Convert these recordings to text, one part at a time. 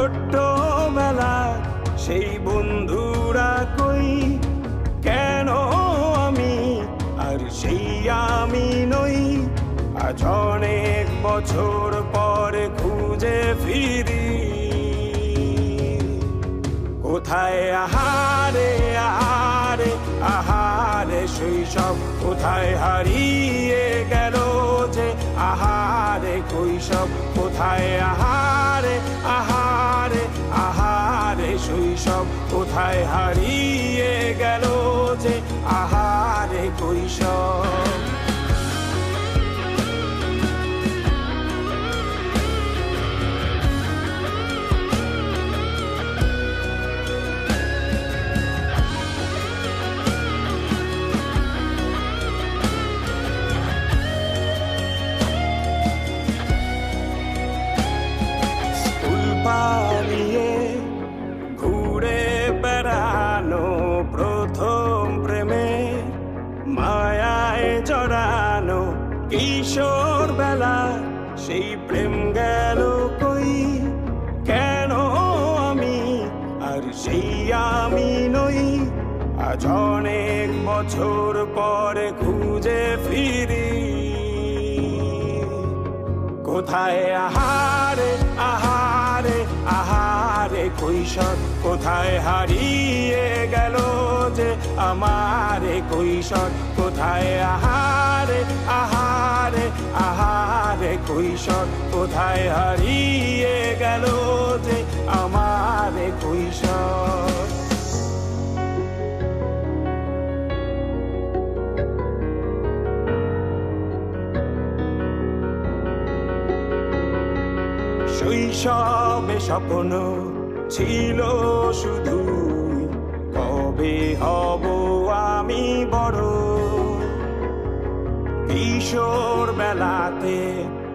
ছোট্টবেলা সেই বন্ধুরা কই, কেন আমি আর সেই আমি নই। আজ অনেক বছর পরে খুঁজে ফিরি, কোথায় আহারে আহারে আহারে শৈশব, কোথায় হারিয়ে গেল যে আহারে কৈশব। কোথায় আহারে আহারে আহারে শৈশব, কোথায় হারিয়ে গেল যে আহারে কৈশব। পালিয়ে ঘুরে বেড়ানো প্রথম প্রেমে, মায়ায় জড়ানো কিশোর বেলা সেই প্রেম গেল কই, কেন আমি আর সেই আমি নই। আজ অনেক বছর পরে খুঁজে ফিরি, কোথায় আহারে আহারে আহারে কৈশোর, কোথায় হারিয়ে গেল যে আমারে কৈশোর। কোথায় আহারে আহারে আহারে কৈশোর, কোথায় হারিয়ে গেল যে আমারে কৈশোর। শৈশবে স্বপ্ন ছিল শুধু, কবে হব আমি বড়। কিশোর বেলাতে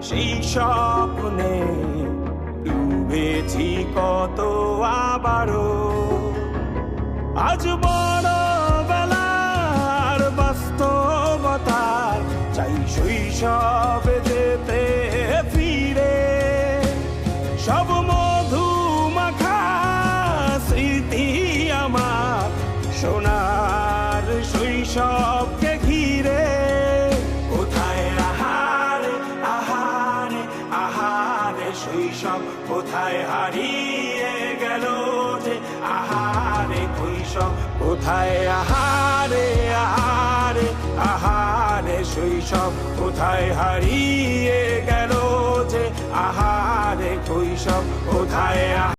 সেই স্বপ্নে ডুবেছি কত আবারও। আজ বড় বেলার বাস্তবতায় চাই শৈশবে যেতে ফিরে। সব মধু মাখা স্মৃতি আমার সোনার শৈশবকে ঘিরে। কোথায় আহারে আহারে আহারে শৈশব, কোথায় হারিয়ে গেল যে আহারে কৈশব। কোথায় আহারে আহারে আহারে শৈশব, কোথায় হারিয়ে গেল যে আহারে কৈশব। কোথায়